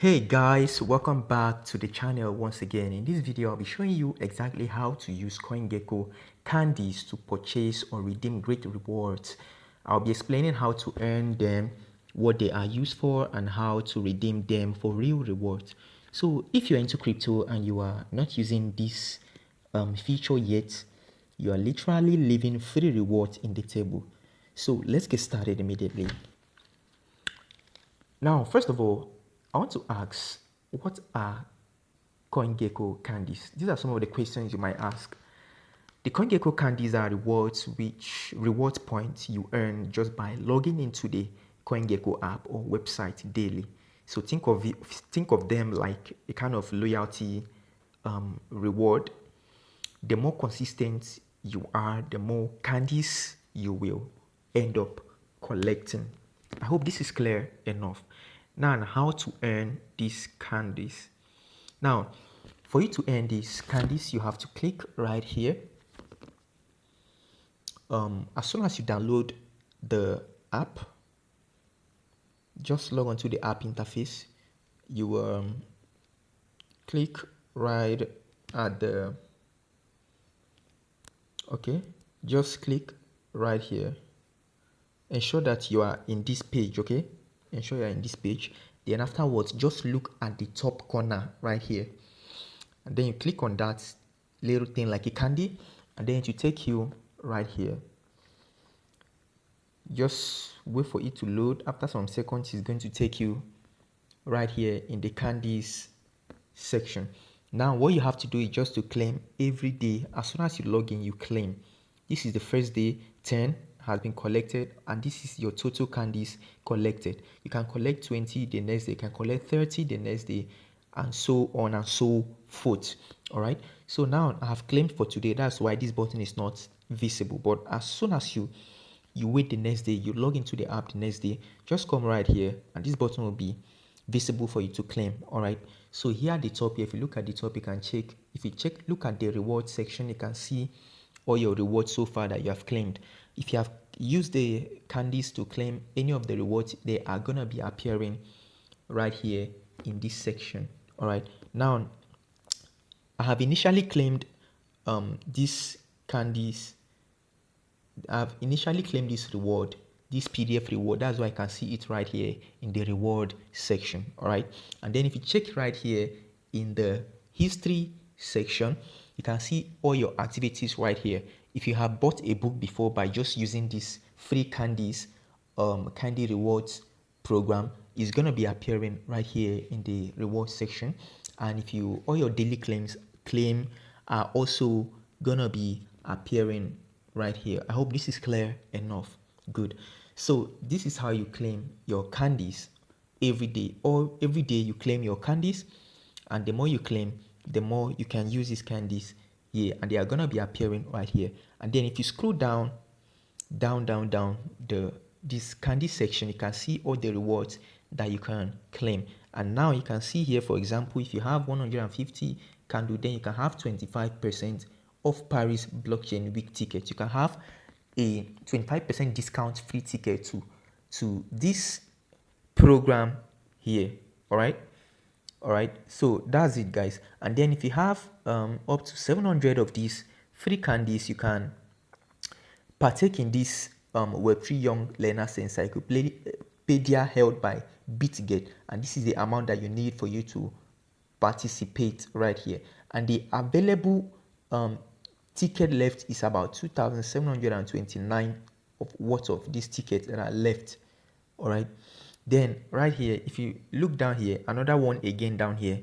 Hey guys, welcome back to the channel once again. In this video, I'll be showing you exactly how to use CoinGecko Candies to purchase or redeem great rewards. I'll be explaining how to earn them, what they are used for, and how to redeem them for real rewards. So if you're into crypto and you are not using this feature yet, you are literally leaving free rewards in the table. So let's get started immediately. Now, first of all, I want to ask, what are CoinGecko Candies? These are some of the questions you might ask. The CoinGecko Candies are rewards points you earn just by logging into the CoinGecko app or website daily. So think of them like a kind of loyalty reward. The more consistent you are, the more candies you will end up collecting. I hope this is clear enough. Now, how to earn these candies. Now, for you to earn these candies, you have to click right here. As soon as you download the app, just log onto the app interface. You click right at the just click right here. Ensure that you are in this page. Ensure you are in this page. Then afterwards, just look at the top corner right here, and then you click on that little thing like a candy, and then it will take you right here. Just wait for it to load. After some seconds, it's going to take you right here in the candies section. Now what you have to do is just to claim every day. As soon as you log in, you claim. This is the first day, 10 has been collected, and this is your total candies collected. You can collect 20 the next day, you can collect 30 the next day, and so on and so forth. All right, so now I have claimed for today. That's why this button is not visible. But as soon as you wait the next day, you log into the app the next day, just come right here and this button will be visible for you to claim. All right, so here at the top here, if you look at the top, you can check. If you look at the reward section, you can see all your rewards so far that you have claimed. If you have used the candies to claim any of the rewards, they are gonna be appearing right here in this section. All right, now I have initially claimed these candies. I've initially claimed this reward, this PDF reward. That's why I can see it right here in the reward section. All right, and then if you check right here in the history section, you can see all your activities right here. If you have bought a book before by just using this free candies candy rewards program, is going to be appearing right here in the reward section. And if you all your daily claim are also gonna be appearing right here. I hope this is clear enough. Good. So this is how you claim your candies every day, or every day you claim your candies, and the more you claim, the more you can use these candies here, and they are gonna be appearing right here. And then if you scroll down this candy section, you can see all the rewards that you can claim. And now you can see here, for example, if you have 150 candle, then you can have 25% off Paris blockchain week ticket. You can have a 25% discount free ticket to this program here. All right, so that's it, guys. And then if you have up to 700 of these free candies, you can partake in this Web3 Young Learners Encyclopedia held by BitGet, and this is the amount that you need for you to participate right here. And the available ticket left is about 2,729 of worth of these tickets that are left. All right, then right here, if you look down here, another one again down here.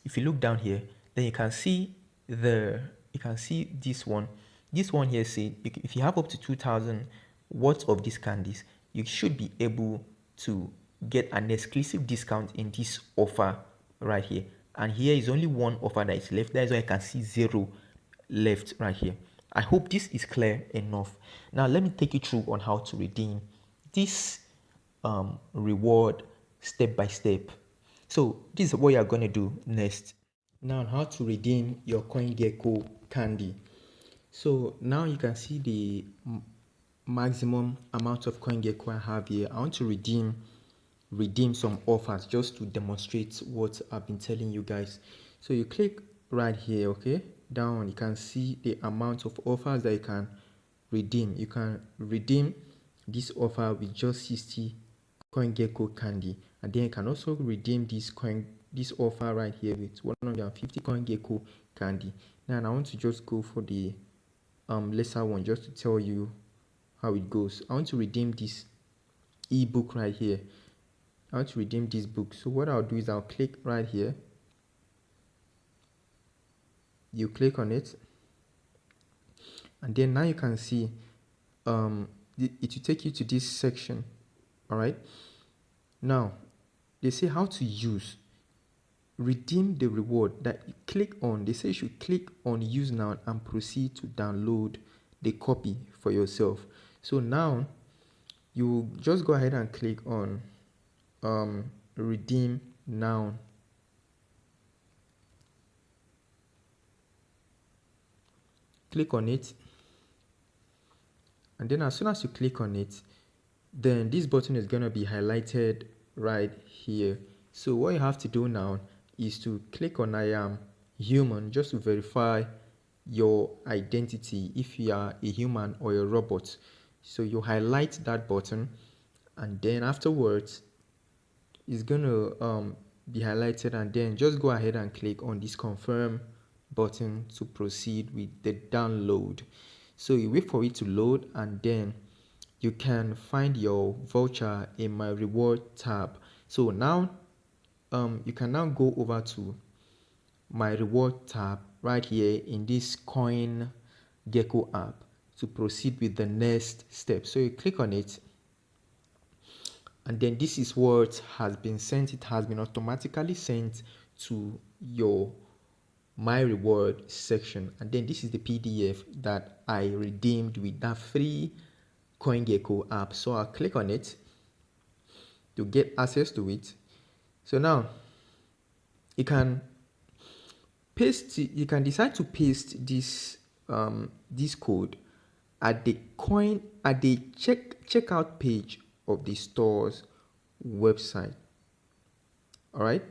If you look down here, then you can see this one. This one here say if you have up to 2,000 worth of these candies, you should be able to get an exclusive discount in this offer right here. And here is only one offer that is left. That is why I can see 0 left right here. I hope this is clear enough. Now let me take you through on how to redeem this reward step by step. So this is what you are going to do next. Now, how to redeem your CoinGecko candy. So now you can see the maximum amount of CoinGecko I have here. I want to redeem redeem some offers just to demonstrate what I've been telling you guys. So you click right here, okay, down, you can see the amount of offers that you can redeem. You can redeem this offer with just 60 CoinGecko candy, and then you can also redeem this offer right here with 150 CoinGecko candy. Now I want to just go for the lesser one just to tell you how it goes. I want to redeem this ebook right here. I want to redeem this book. So what I'll do is I'll click right here. You click on it, and then now you can see it will take you to this section. All right, now they say how to use redeem the reward that you click on. They say you should click on use now and proceed to download the copy for yourself. So now you just go ahead and click on redeem now. Click on it, and then as soon as you click on it, then this button is going to be highlighted right here. So what you have to do now is to click on I am human just to verify your identity, if you are a human or a robot. So you highlight that button, and then afterwards it's going to be highlighted, and then just go ahead and click on this confirm button to proceed with the download. So you wait for it to load, and then you can find your voucher in my reward tab. So now you can now go over to my reward tab right here in this CoinGecko app to proceed with the next step. So you click on it, and then this is what has been sent. It has been automatically sent to your my reward section, and then this is the PDF that I redeemed with that free CoinGecko app. So I'll click on it to get access to it. So now you can paste it, you can decide to paste this this code at the checkout page of the store's website. All right,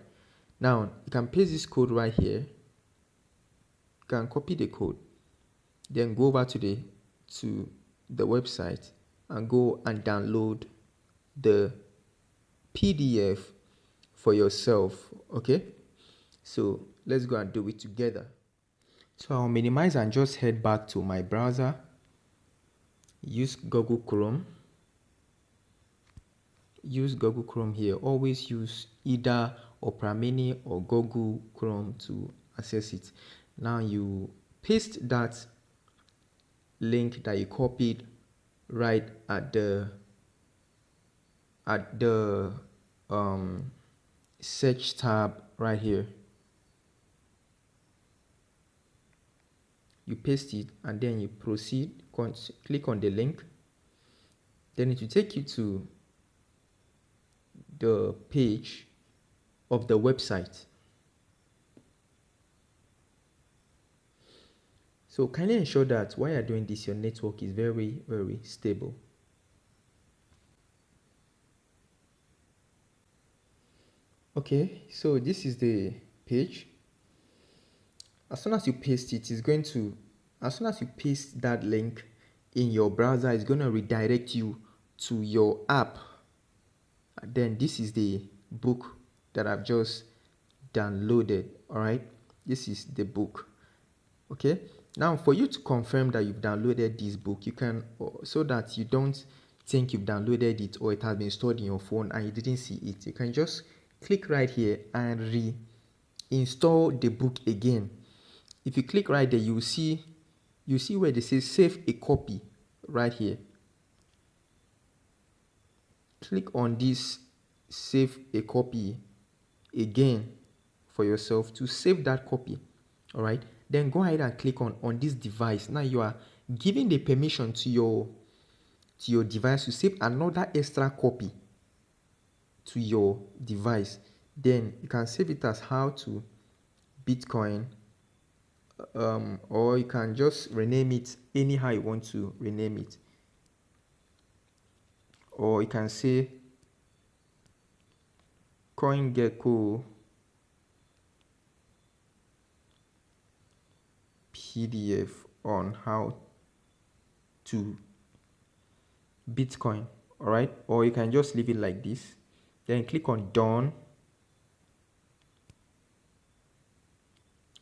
now you can paste this code right here. You can copy the code, then go over to the website and go and download the PDF for yourself. Okay, so let's go and do it together. So I'll minimize and just head back to my browser. Use Google Chrome. Use Google Chrome here. Always use either Opera Mini or Google Chrome to access it. Now you paste that link that you copied right at the search tab right here. You paste it, and then you proceed, click on the link, then it will take you to the page of the website. So kindly ensure that while you're doing this, your network is very, very stable. Okay, so this is the page. As soon as you paste it, as soon as you paste that link in your browser, it's going to redirect you to your app. And then this is the book that I've just downloaded. All right, this is the book. Okay, now for you to confirm that you've downloaded this book, you can, so that you don't think you've downloaded it or it has been stored in your phone and you didn't see it, you can just click right here and reinstall the book again. If you click right there, you see where they say save a copy right here. Click on this save a copy again for yourself to save that copy. All right, then go ahead and click on this device. Now you are giving the permission to your device to save another extra copy to your device. Then you can save it as how to Bitcoin, or you can just rename it anyhow you want to rename it, or you can say CoinGecko PDF on how to Bitcoin. All right, or you can just leave it like this, then click on done.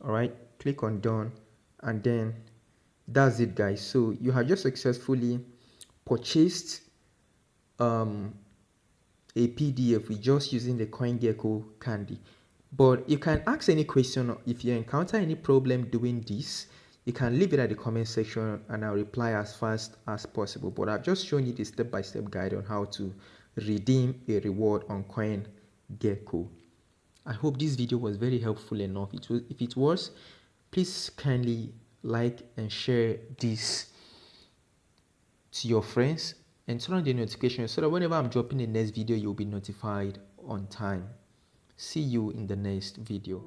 All right, click on done, and then that's it, guys. So you have just successfully purchased a PDF with just using the CoinGecko Candy. But you can ask any question. If you encounter any problem doing this, you can leave it at the comment section and I'll reply as fast as possible. But I've just shown you the step-by-step guide on how to redeem a reward on CoinGecko. I hope this video was very helpful enough. If it was, please kindly like and share this to your friends and turn on the notification so that whenever I'm dropping the next video, you'll be notified on time. See you in the next video.